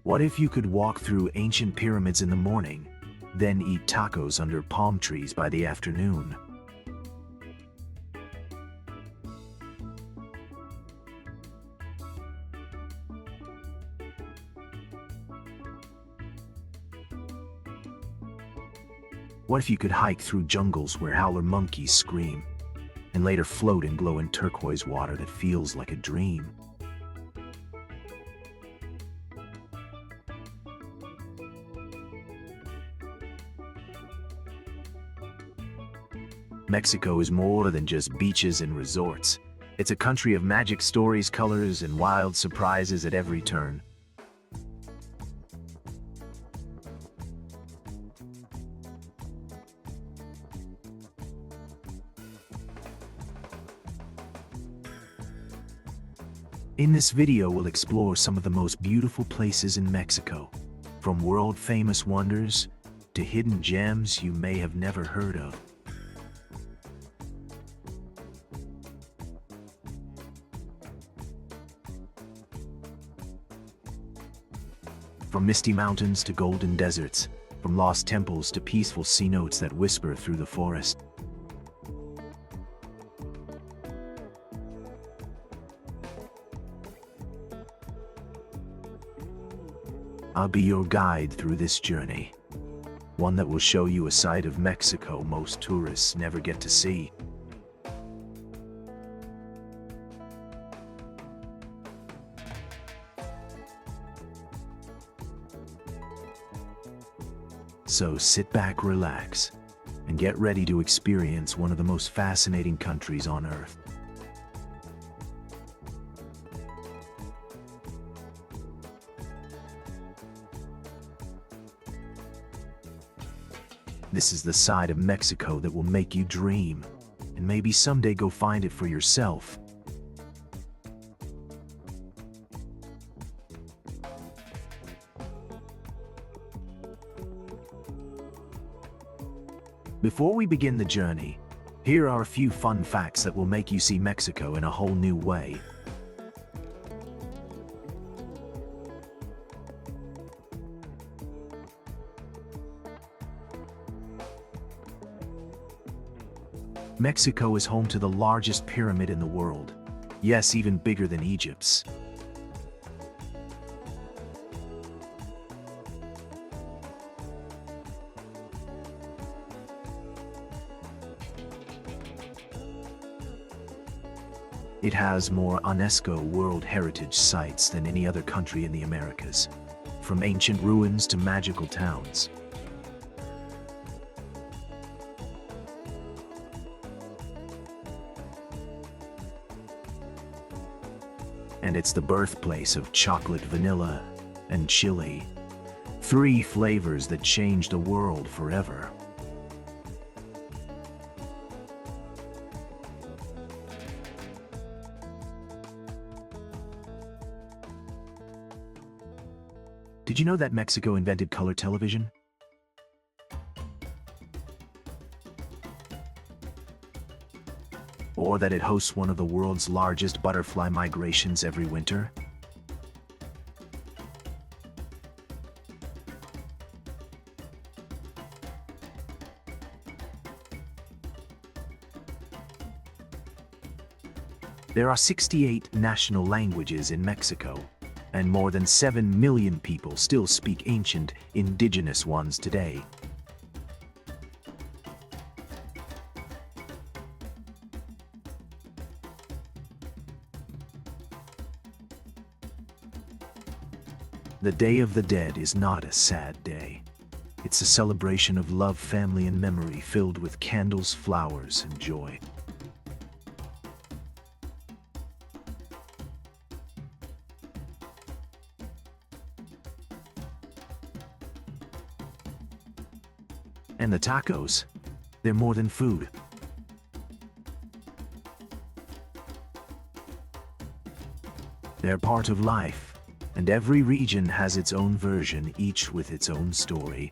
What if you could walk through ancient pyramids in the morning, then eat tacos under palm trees by the afternoon? What if you could hike through jungles where howler monkeys scream, and later float and glow in turquoise water that feels like a dream? Mexico is more than just beaches and resorts. It's a country of magic stories, colors, and wild surprises at every turn. In this video, we'll explore some of the most beautiful places in Mexico, from world-famous wonders to hidden gems you may have never heard of. From misty mountains to golden deserts, from lost temples to peaceful cenotes that whisper through the forest. I'll be your guide through this journey, one that will show you a side of Mexico most tourists never get to see. So sit back, relax, and get ready to experience one of the most fascinating countries on Earth. This is the side of Mexico that will make you dream, and maybe someday go find it for yourself. Before we begin the journey, here are a few fun facts that will make you see Mexico in a whole new way. Mexico is home to the largest pyramid in the world. Yes, even bigger than Egypt's. It has more UNESCO World Heritage Sites than any other country in the Americas, from ancient ruins to magical towns. And it's the birthplace of chocolate, vanilla, and chili, three flavors that changed the world forever. Did you know that Mexico invented color television? Or that it hosts one of the world's largest butterfly migrations every winter? There are 68 national languages in Mexico, and more than 7 million people still speak ancient, indigenous ones today. The Day of the Dead is not a sad day. It's a celebration of love, family, and memory filled with candles, flowers, and joy. And the tacos, they're more than food. They're part of life, and every region has its own version, each with its own story.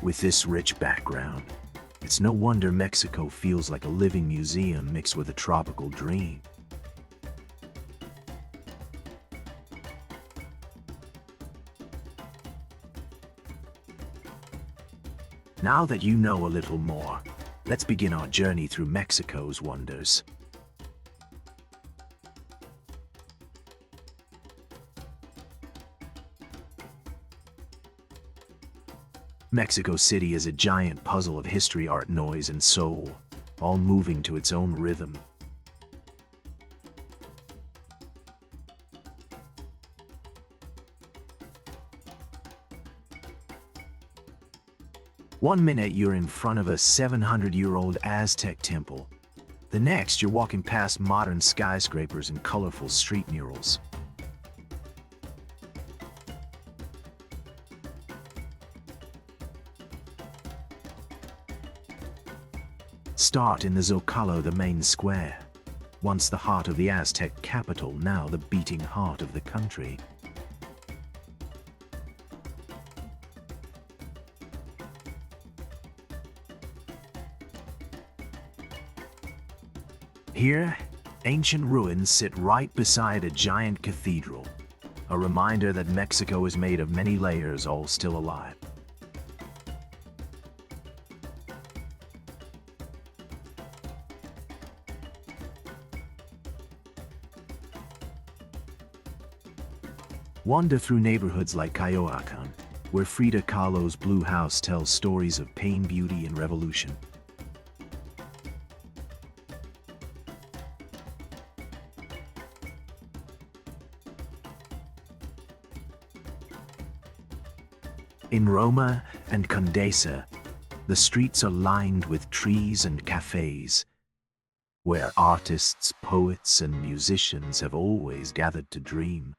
With this rich background, It's no wonder Mexico feels like a living museum mixed with a tropical dream. Now that you know a little more, let's begin our journey through Mexico's wonders. Mexico City is a giant puzzle of history, art, noise, and soul, all moving to its own rhythm. One minute you're in front of a 700-year-old Aztec temple. The next you're walking past modern skyscrapers and colorful street murals. Start in the Zocalo, the main square. Once the heart of the Aztec capital, now the beating heart of the country. Here, ancient ruins sit right beside a giant cathedral, a reminder that Mexico is made of many layers, all still alive. Wander through neighborhoods like Teotihuacan, where Frida Kahlo's Blue House tells stories of pain, beauty, and revolution. In Roma and Condesa, the streets are lined with trees and cafes, where artists, poets, and musicians have always gathered to dream.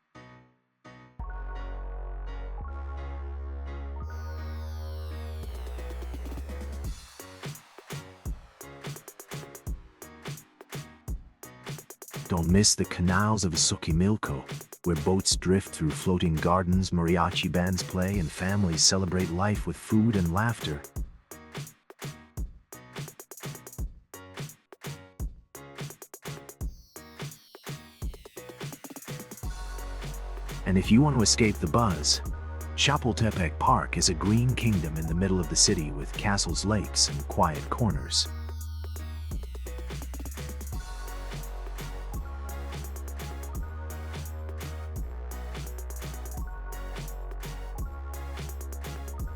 Don't miss the canals of Xochimilco, where boats drift through floating gardens, mariachi bands play, and families celebrate life with food and laughter. And if you want to escape the buzz, Chapultepec Park is a green kingdom in the middle of the city with castles, lakes, and quiet corners.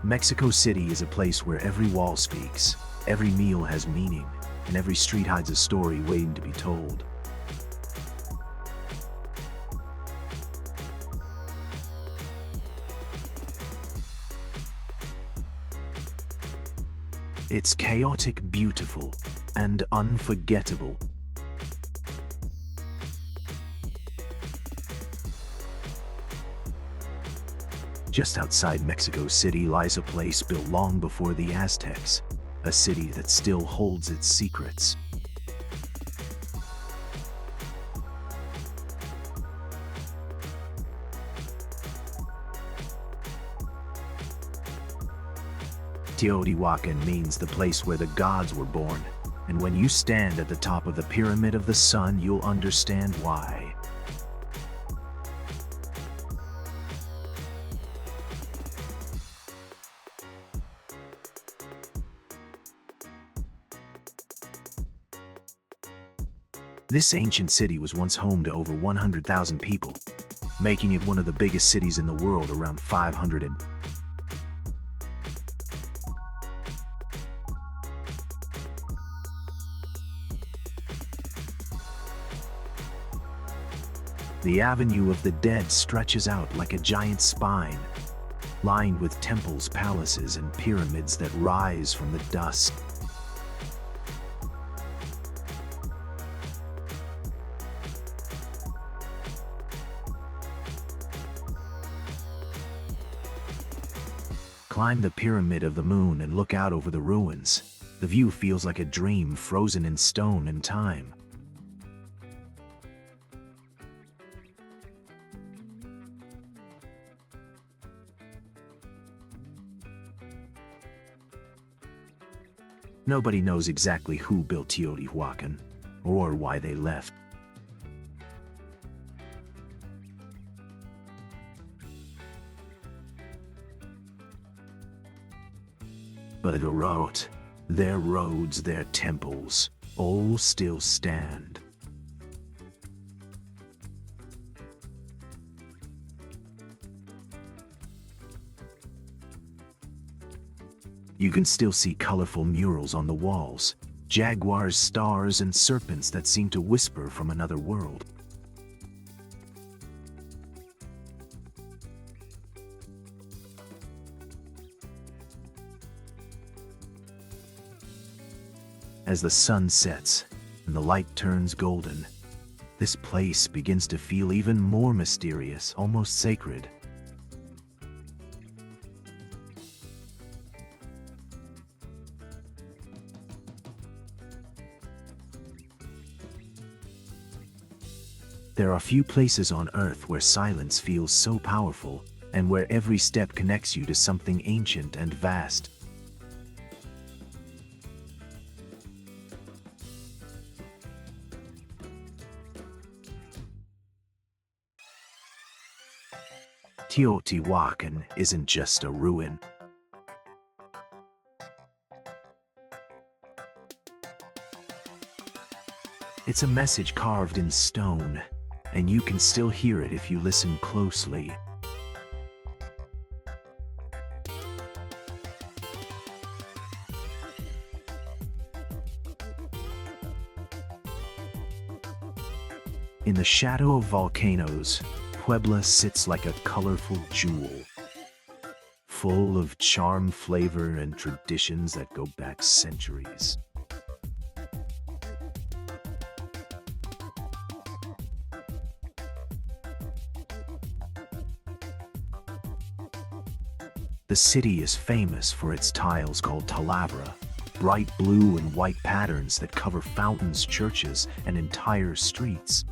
Mexico City is a place where every wall speaks, every meal has meaning, and every street hides a story waiting to be told. It's chaotic, beautiful, and unforgettable. Just outside Mexico City lies a place built long before the Aztecs, a city that still holds its secrets. Teotihuacan means the place where the gods were born, and when you stand at the top of the Pyramid of the Sun, you'll understand why. This ancient city was once home to over 100,000 people, making it one of the biggest cities in the world. Around 500. The Avenue of the Dead stretches out like a giant spine, lined with temples, palaces, and pyramids that rise from the dust. Climb the Pyramid of the Moon and look out over the ruins. The view feels like a dream frozen in stone and time. Nobody knows exactly who built Teotihuacan or why they left. But their roads, their temples, all still stand. You can still see colorful murals on the walls, jaguars, stars, and serpents that seem to whisper from another world. As the sun sets and the light turns golden, this place begins to feel even more mysterious, almost sacred. There are few places on Earth where silence feels so powerful and where every step connects you to something ancient and vast. Teotihuacan isn't just a ruin. It's a message carved in stone, and you can still hear it if you listen closely. In the shadow of volcanoes, Puebla sits like a colorful jewel, full of charm, flavor, and traditions that go back centuries. The city is famous for its tiles called talavera, bright blue and white patterns that cover fountains, churches, and entire streets.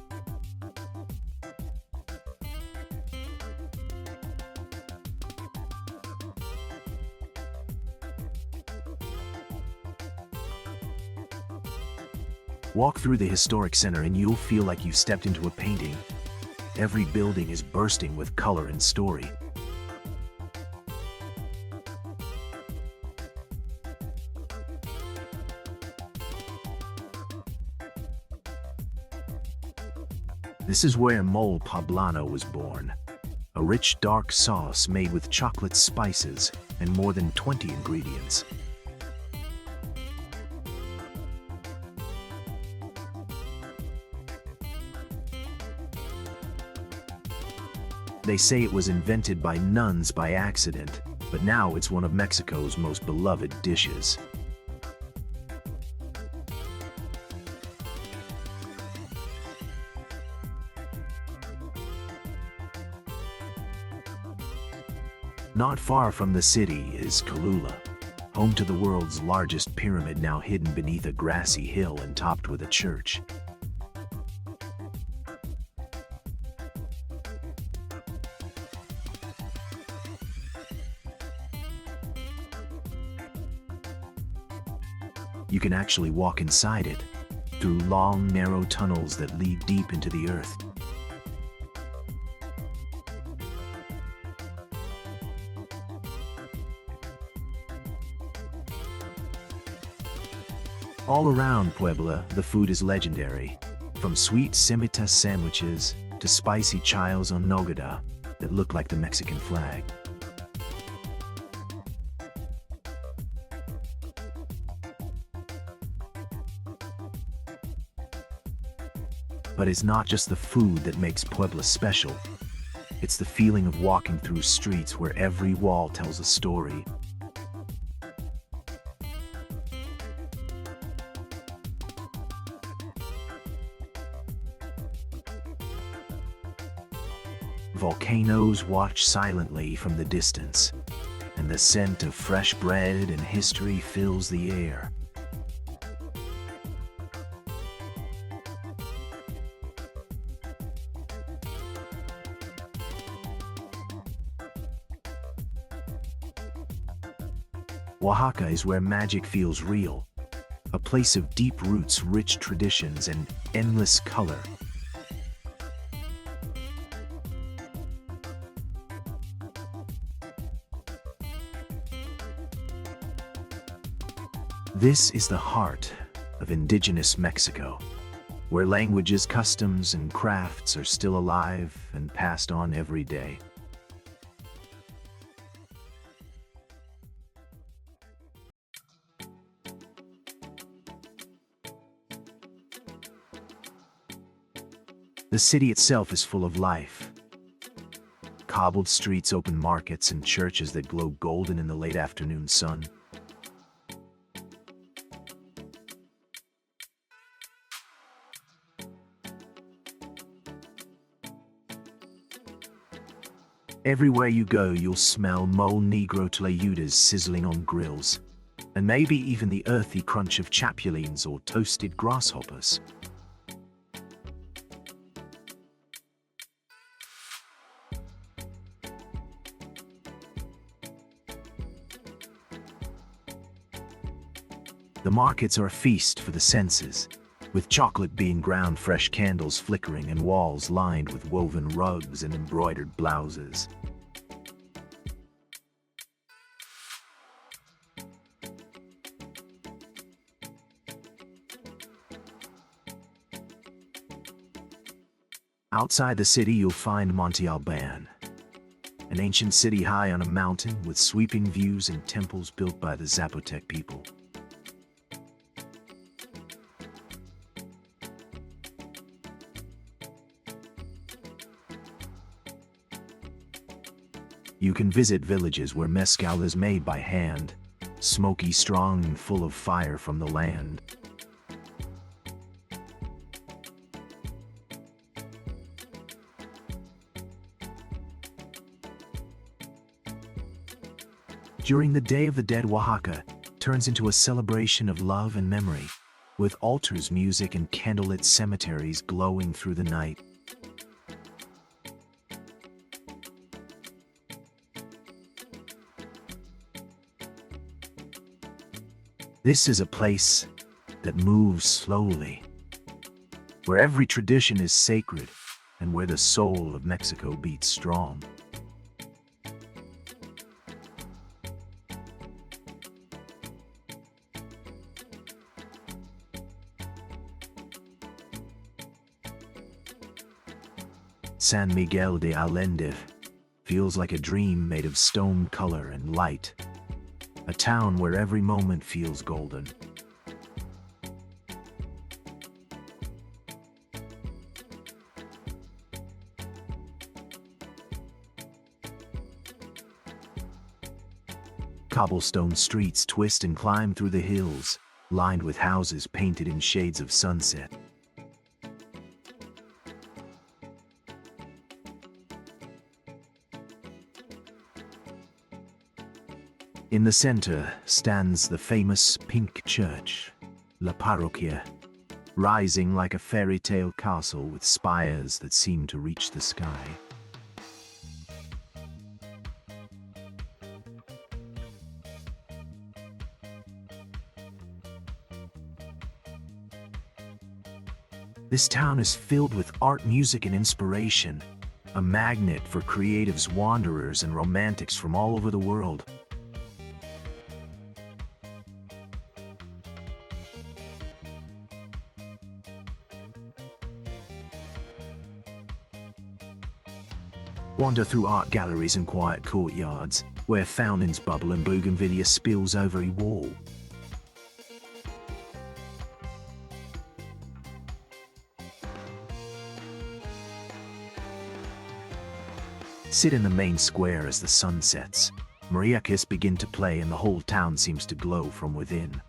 Walk through the historic center and you'll feel like you've stepped into a painting. Every building is bursting with color and story. This is where mole poblano was born, a rich dark sauce made with chocolate spices and more than 20 ingredients. They say it was invented by nuns by accident, but now it's one of Mexico's most beloved dishes. Not far from the city is Colula, home to the world's largest pyramid now hidden beneath a grassy hill and topped with a church. You can actually walk inside it, through long, narrow tunnels that lead deep into the earth. All around Puebla, the food is legendary, from sweet simitas sandwiches to spicy chiles en nogada that look like the Mexican flag. But it's not just the food that makes Puebla special. It's the feeling of walking through streets where every wall tells a story. Volcanoes watch silently from the distance, and the scent of fresh bread and history fills the air. Oaxaca is where magic feels real, a place of deep roots, rich traditions, and endless color. This is the heart of indigenous Mexico, where languages, customs, and crafts are still alive and passed on every day. The city itself is full of life. Cobbled streets, open markets, and churches that glow golden in the late afternoon sun. Everywhere you go, you'll smell mole negro tlayudas sizzling on grills, and maybe even the earthy crunch of chapulines or toasted grasshoppers. The markets are a feast for the senses, with chocolate being ground, fresh candles flickering, and walls lined with woven rugs and embroidered blouses. Outside the city, you'll find Monte Alban, an ancient city high on a mountain with sweeping views and temples built by the Zapotec people. You can visit villages where mezcal is made by hand, smoky, strong, and full of fire from the land. During the Day of the Dead, Oaxaca turns into a celebration of love and memory, with altars, music, and candlelit cemeteries glowing through the night. This is a place that moves slowly, where every tradition is sacred and where the soul of Mexico beats strong. San Miguel de Allende feels like a dream made of stone, color, and light. A town where every moment feels golden. Cobblestone streets twist and climb through the hills, lined with houses painted in shades of sunset. In the center stands the famous pink church, La Parroquia, rising like a fairy tale castle with spires that seem to reach the sky. This town is filled with art, music, and inspiration, a magnet for creatives, wanderers, and romantics from all over the world. Wander through art galleries and quiet courtyards, where fountains bubble and bougainvillea spills over a wall. Sit in the main square as the sun sets. Mariachis begin to play and the whole town seems to glow from within.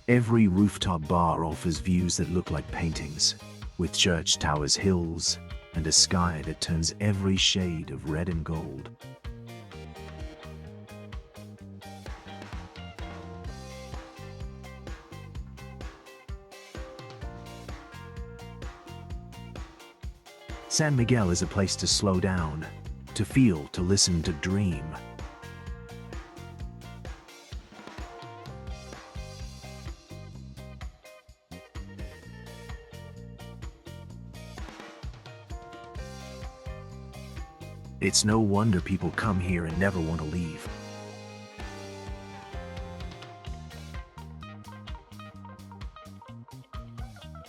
Every rooftop bar offers views that look like paintings, with church towers, hills, and a sky that turns every shade of red and gold. San Miguel is a place to slow down, to feel, to listen, to dream. It's no wonder people come here and never want to leave.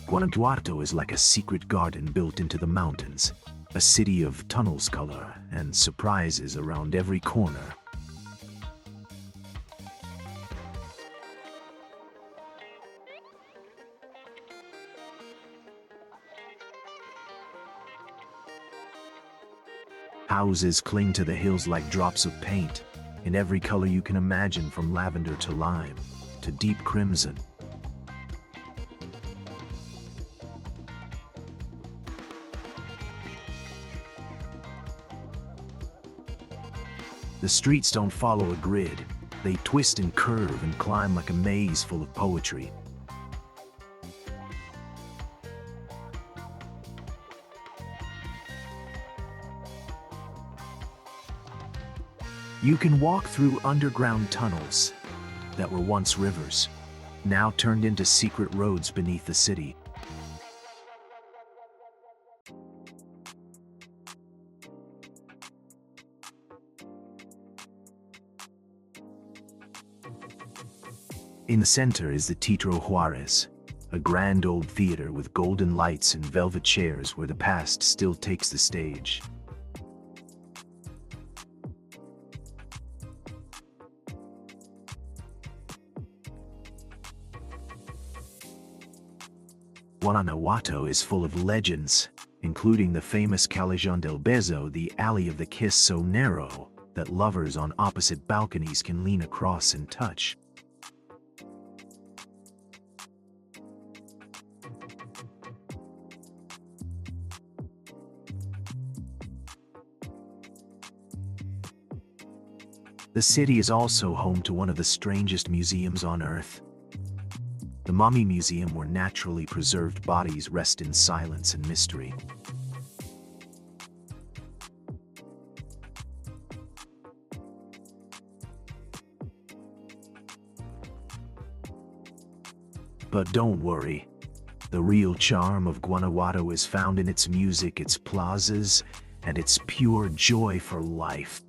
Guanajuato is like a secret garden built into the mountains, a city of tunnels color and surprises around every corner. Houses cling to the hills like drops of paint, in every color you can imagine, from lavender to lime, to deep crimson. The streets don't follow a grid. They twist and curve and climb like a maze full of poetry. You can walk through underground tunnels that were once rivers, now turned into secret roads beneath the city. In the center is the Teatro Juarez, a grand old theater with golden lights and velvet chairs where the past still takes the stage. Guanajuato is full of legends, including the famous Callejón del Beso, the alley of the kiss so narrow that lovers on opposite balconies can lean across and touch. The city is also home to one of the strangest museums on Earth. The Mummy Museum, where naturally preserved bodies rest in silence and mystery. But don't worry, the real charm of Guanajuato is found in its music, its plazas, and its pure joy for life.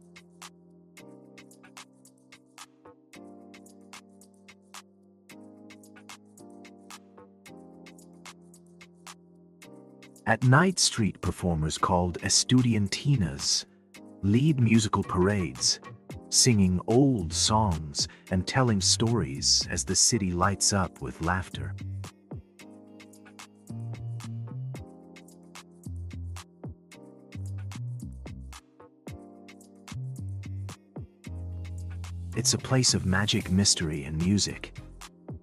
At night, street performers called estudiantinas lead musical parades, singing old songs and telling stories as the city lights up with laughter. It's a place of magic, mystery, and music,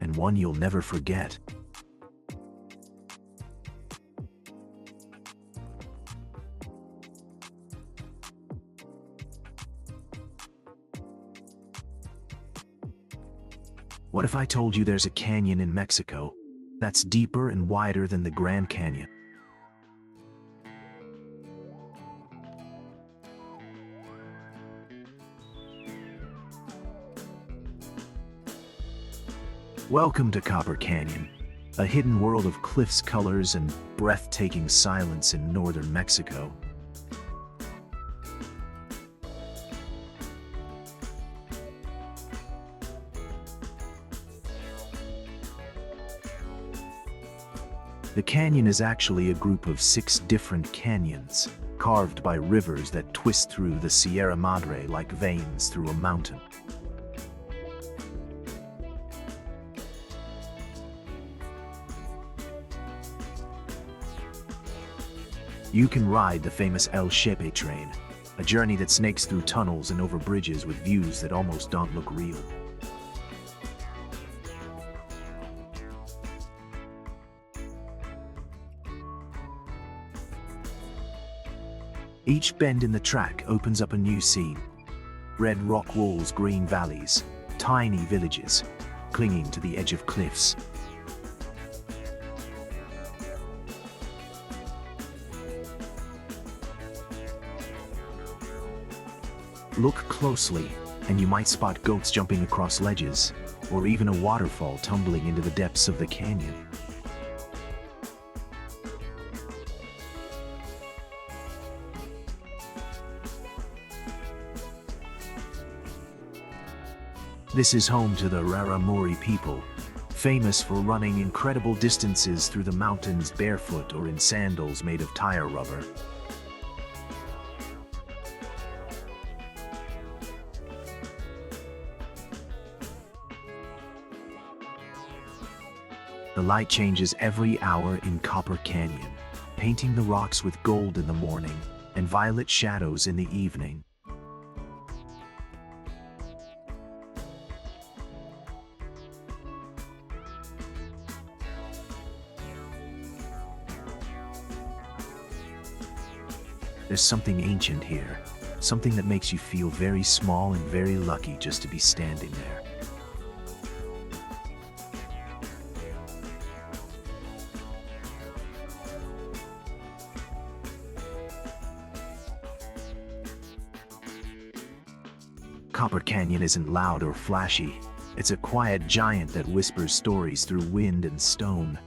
and one you'll never forget. What if I told you there's a canyon in Mexico that's deeper and wider than the Grand Canyon? Welcome to Copper Canyon, a hidden world of cliffs, colors, and breathtaking silence in northern Mexico. The canyon is actually a group of 6 different canyons, carved by rivers that twist through the Sierra Madre like veins through a mountain. You can ride the famous El Chepe train, a journey that snakes through tunnels and over bridges with views that almost don't look real. Each bend in the track opens up a new scene. Red rock walls, green valleys, tiny villages clinging to the edge of cliffs. Look closely, and you might spot goats jumping across ledges, or even a waterfall tumbling into the depths of the canyon. This is home to the Raramuri people, famous for running incredible distances through the mountains barefoot or in sandals made of tire rubber. The light changes every hour in Copper Canyon, painting the rocks with gold in the morning and violet shadows in the evening. There's something ancient here, something that makes you feel very small and very lucky just to be standing there. Copper Canyon isn't loud or flashy. It's a quiet giant that whispers stories through wind and stone.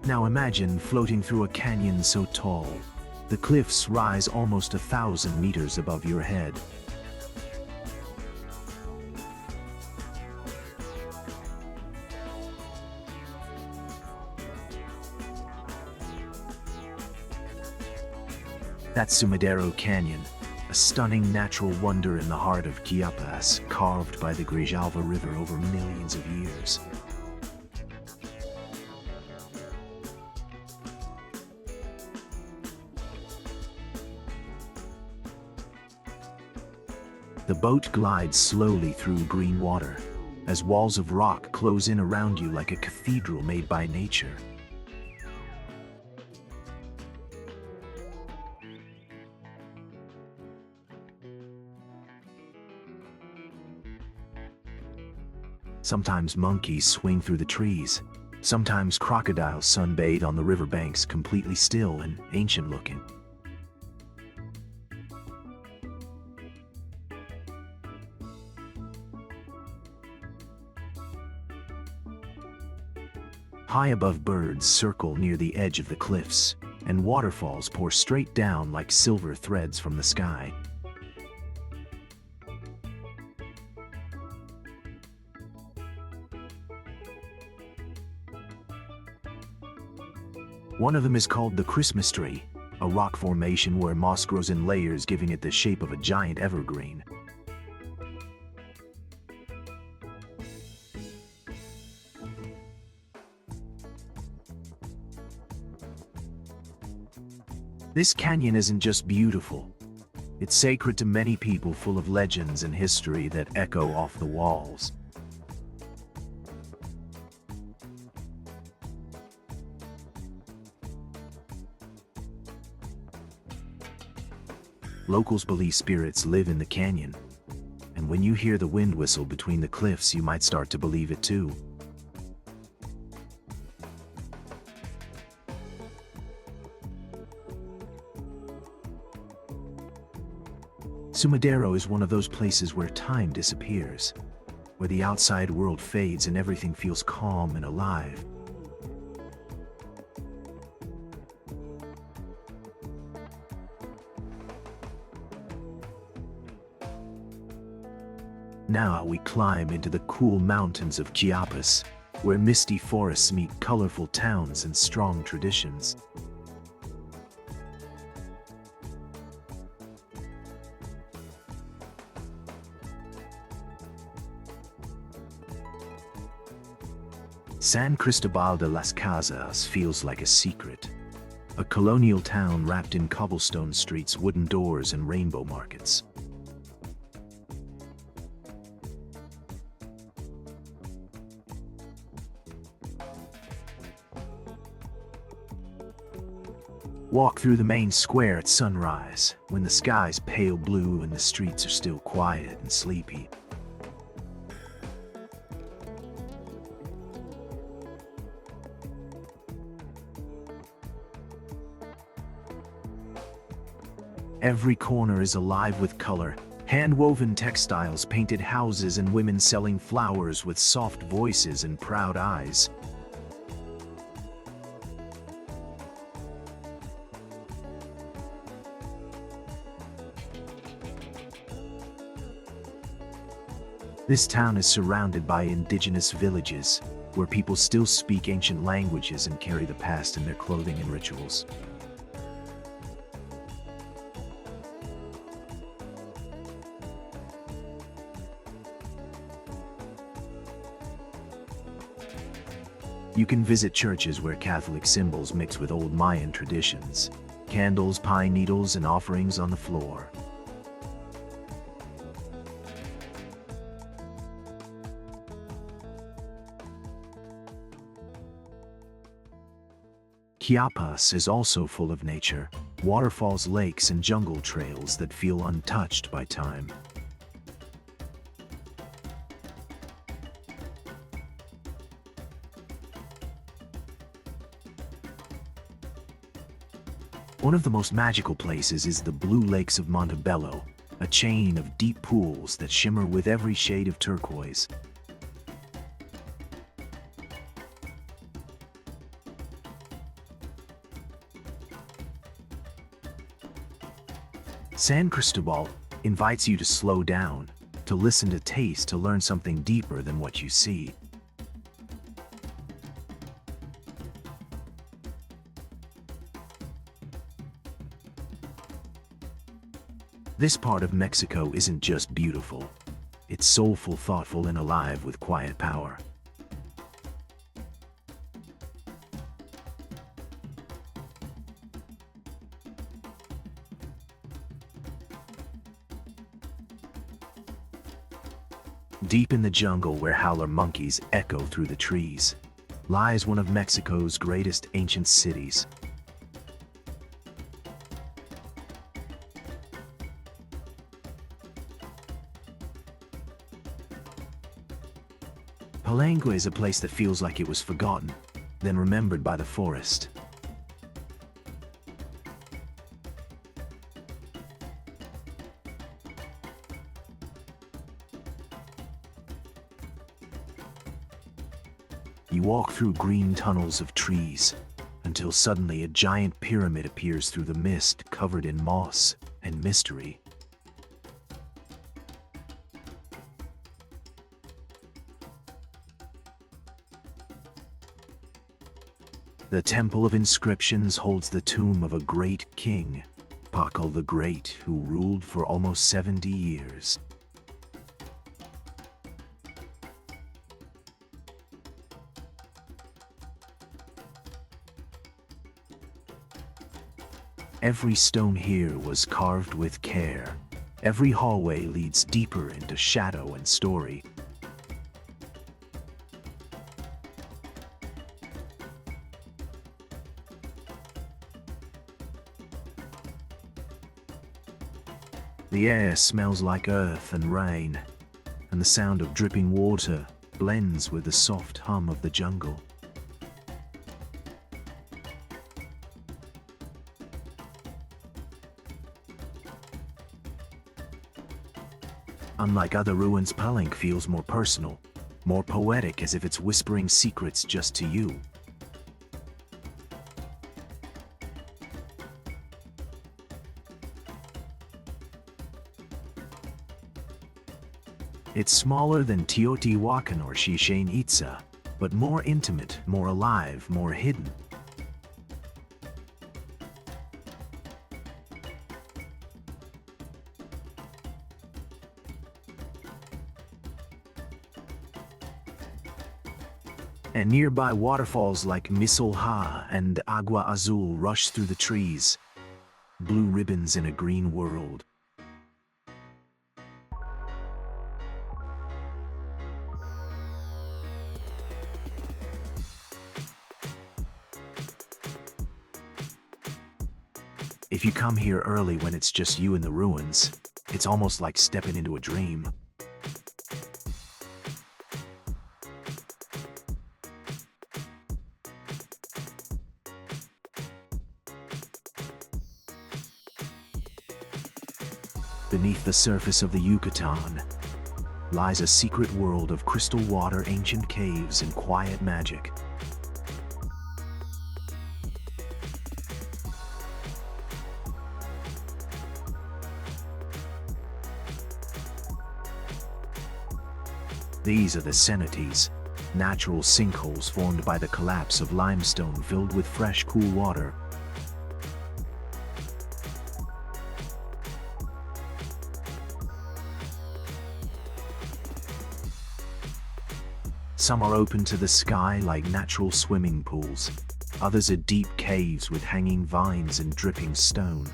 Now imagine floating through a canyon so tall. The cliffs rise almost 1,000 meters above your head. That's Sumidero Canyon, a stunning natural wonder in the heart of Chiapas, carved by the Grijalva River over millions of years. The boat glides slowly through green water, as walls of rock close in around you like a cathedral made by nature. Sometimes monkeys swing through the trees. Sometimes crocodiles sunbathe on the riverbanks, completely still and ancient-looking. High above, birds circle near the edge of the cliffs, and waterfalls pour straight down like silver threads from the sky. One of them is called the Christmas tree, a rock formation where moss grows in layers, giving it the shape of a giant evergreen. This canyon isn't just beautiful. It's sacred to many people, full of legends and history that echo off the walls. Locals believe spirits live in the canyon, and when you hear the wind whistle between the cliffs, you might start to believe it too. Sumidero is one of those places where time disappears, where the outside world fades and everything feels calm and alive. Now we climb into the cool mountains of Chiapas, where misty forests meet colorful towns and strong traditions. San Cristobal de las Casas feels like a secret, a colonial town wrapped in cobblestone streets, wooden doors, and rainbow markets. Walk through the main square at sunrise, when the sky's pale blue and the streets are still quiet and sleepy. Every corner is alive with color, hand-woven textiles, painted houses, and women selling flowers with soft voices and proud eyes. This town is surrounded by indigenous villages, where people still speak ancient languages and carry the past in their clothing and rituals. You can visit churches where Catholic symbols mix with old Mayan traditions, candles, pine needles, and offerings on the floor. Chiapas is also full of nature, waterfalls, lakes, and jungle trails that feel untouched by time. One of the most magical places is the Blue Lakes of Montebello, a chain of deep pools that shimmer with every shade of turquoise. San Cristobal invites you to slow down, to listen, to taste, to learn something deeper than what you see. This part of Mexico isn't just beautiful, it's soulful, thoughtful, and alive with quiet power. Deep in the jungle, where howler monkeys echo through the trees, lies one of Mexico's greatest ancient cities. Palenque is a place that feels like it was forgotten, then remembered by the forest. You walk through green tunnels of trees, until suddenly a giant pyramid appears through the mist, covered in moss and mystery. The Temple of Inscriptions holds the tomb of a great king, Pakal the Great, who ruled for almost 70 years. Every stone here was carved with care. Every hallway leads deeper into shadow and story. The air smells like earth and rain, and the sound of dripping water blends with the soft hum of the jungle. Unlike other ruins, Palenque feels more personal, more poetic, as if it's whispering secrets just to you. It's smaller than Teotihuacan or Chichen Itza, but more intimate, more alive, more hidden. And nearby waterfalls like Misolha and Agua Azul rush through the trees, blue ribbons in a green world. If you come here early when it's just you in the ruins, it's almost like stepping into a dream. Beneath the surface of the Yucatan lies a secret world of crystal water, ancient caves, and quiet magic. These are the cenotes, natural sinkholes formed by the collapse of limestone filled with fresh, cool water. Some are open to the sky like natural swimming pools. Others are deep caves with hanging vines and dripping stone.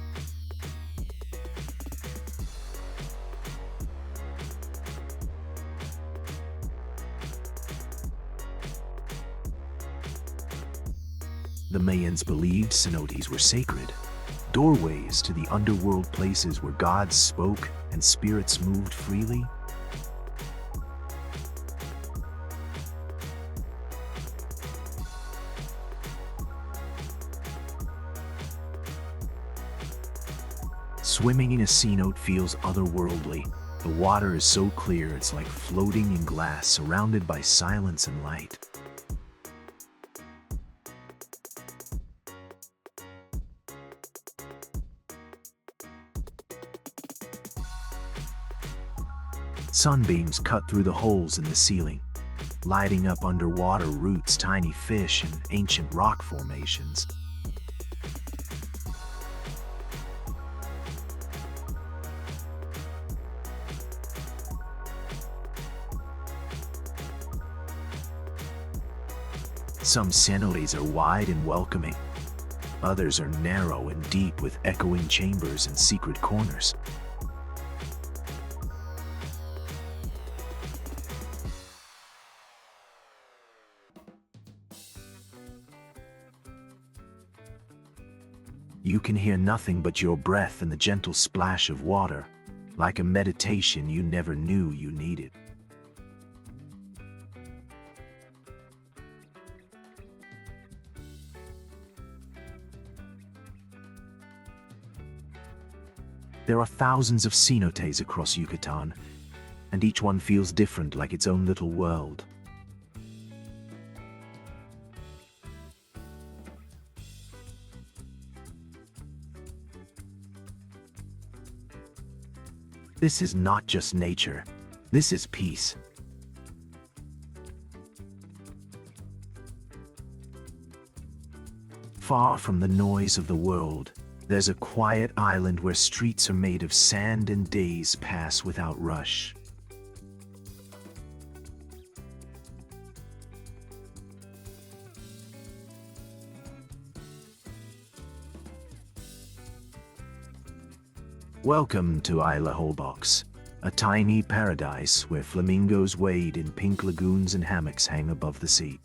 The Mayans believed cenotes were sacred, doorways to the underworld, places where gods spoke and spirits moved freely. Swimming in a cenote feels otherworldly. The water is so clear it's like floating in glass, surrounded by silence and light. Sunbeams cut through the holes in the ceiling, lighting up underwater roots, tiny fish, and ancient rock formations. Some cenotes are wide and welcoming. Others are narrow and deep with echoing chambers and secret corners. You can hear nothing but your breath and the gentle splash of water, like a meditation you never knew you needed. There are thousands of cenotes across Yucatan, and each one feels different, like its own little world. This is not just nature, this is peace. Far from the noise of the world, there's a quiet island where streets are made of sand and days pass without rush. Welcome to Isla Holbox, a tiny paradise where flamingos wade in pink lagoons and hammocks hang above the sea.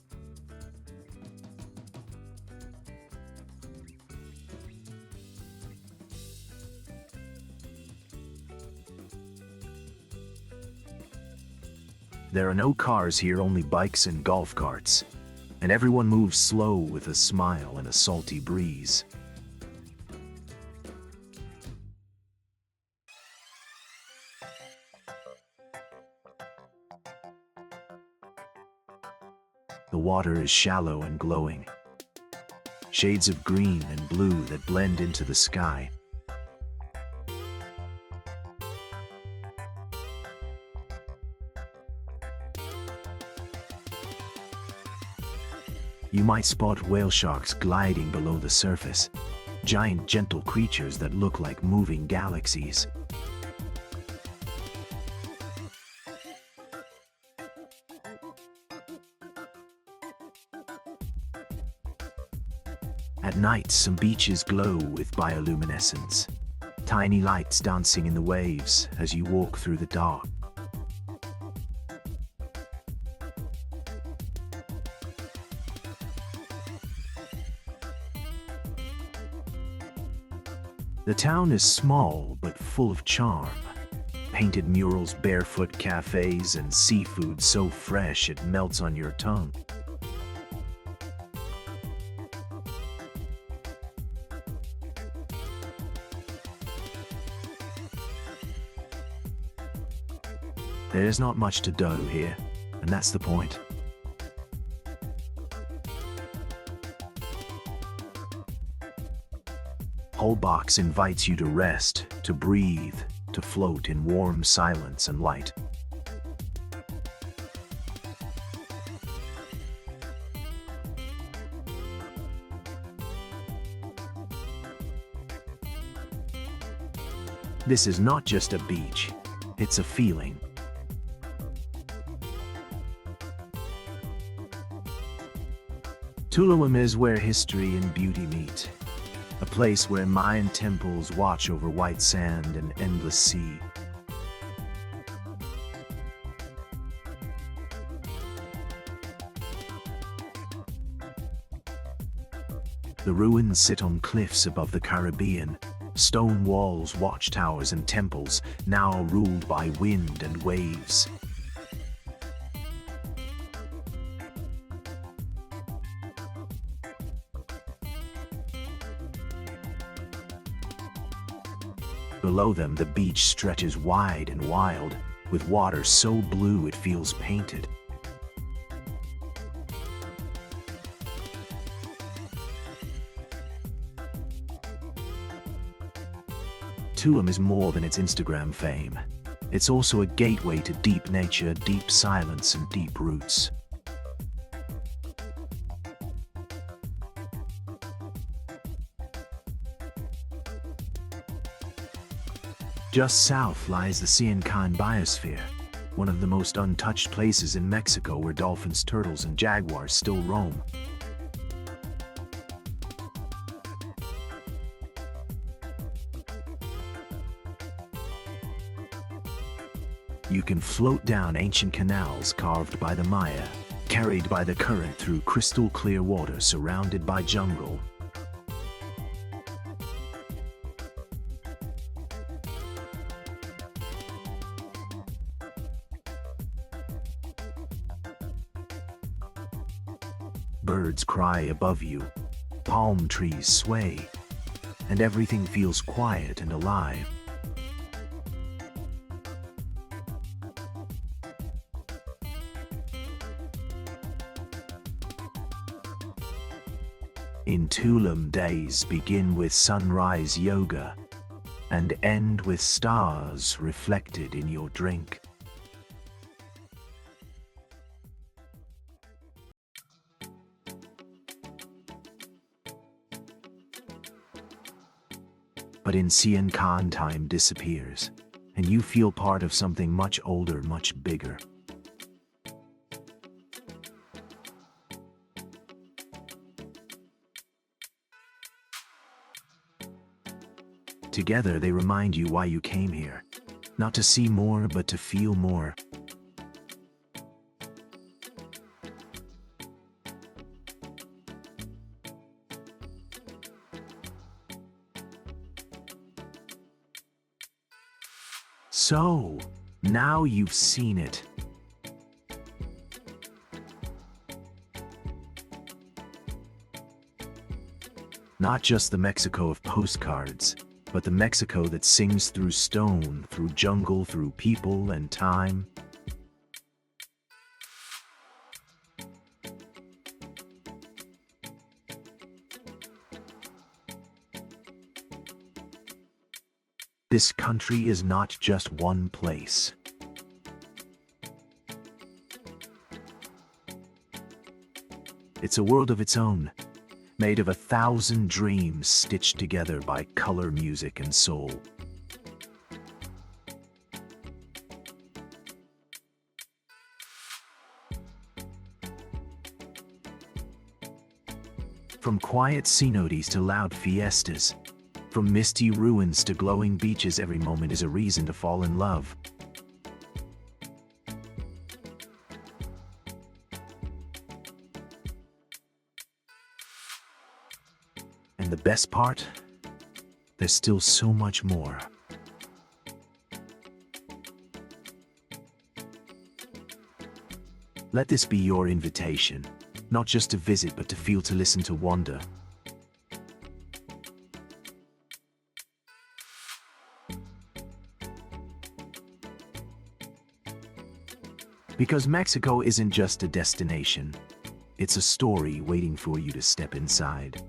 There are no cars here, only bikes and golf carts, and everyone moves slow with a smile and a salty breeze. The water is shallow and glowing, shades of green and blue that blend into the sky. You might spot whale sharks gliding below the surface, giant gentle creatures that look like moving galaxies. At night, some beaches glow with bioluminescence, tiny lights dancing in the waves as you walk through the dark. The town is small but full of charm. Painted murals, barefoot cafes, and seafood so fresh it melts on your tongue. There's not much to do here, and that's the point. Holbox invites you to rest, to breathe, to float in warm silence and light. This is not just a beach, it's a feeling. Tulum is where history and beauty meet. A place where Mayan temples watch over white sand and endless sea. The ruins sit on cliffs above the Caribbean, stone walls, watchtowers, and temples, now ruled by wind and waves. Below them, the beach stretches wide and wild, with water so blue it feels painted. Tulum is more than its Instagram fame. It's also a gateway to deep nature, deep silence, and deep roots. Just south lies the Sian biosphere, one of the most untouched places in Mexico where dolphins, turtles, and jaguars still roam. You can float down ancient canals carved by the Maya, carried by the current through crystal clear water surrounded by jungle. Birds cry above you, palm trees sway, and everything feels quiet and alive. In Tulum, days begin with sunrise yoga and end with stars reflected in your drink. But in Sian, time disappears, and you feel part of something much older, much bigger. Together, they remind you why you came here. Not to see more, but to feel more. So, now you've seen it. Not just the Mexico of postcards, but the Mexico that sings through stone, through jungle, through people and time. This country is not just one place. It's a world of its own, made of 1,000 dreams stitched together by color, music, and soul. From quiet cenotes to loud fiestas, from misty ruins to glowing beaches, every moment is a reason to fall in love. And the best part? There's still so much more. Let this be your invitation, not just to visit, but to feel, to listen, to wonder. Because Mexico isn't just a destination, it's a story waiting for you to step inside.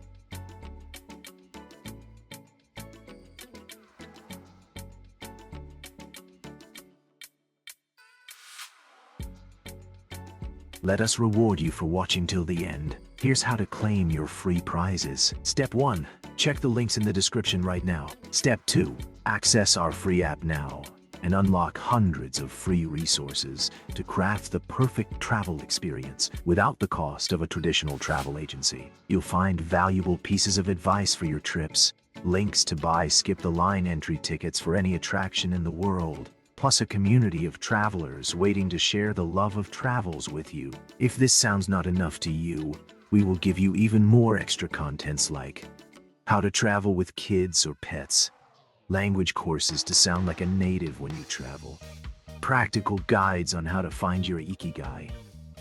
Let us reward you for watching till the end. Here's how to claim your free prizes. Step 1. Check the links in the description right now. Step 2. Access our free app now and unlock hundreds of free resources to craft the perfect travel experience without the cost of a traditional travel agency. You'll find valuable pieces of advice for your trips, links to buy skip-the-line entry tickets for any attraction in the world, plus a community of travelers waiting to share the love of travels with you. If this sounds not enough to you, we will give you even more extra contents like how to travel with kids or pets, language courses to sound like a native when you travel, practical guides on how to find your IKIGAI,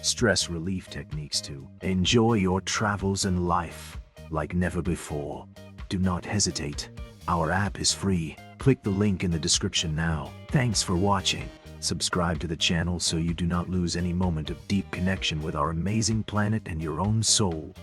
stress relief techniques to enjoy your travels and life like never before. Do not hesitate. Our app is free. Click the link in the description now. Thanks for watching. Subscribe to the channel so you do not lose any moment of deep connection with our amazing planet and your own soul.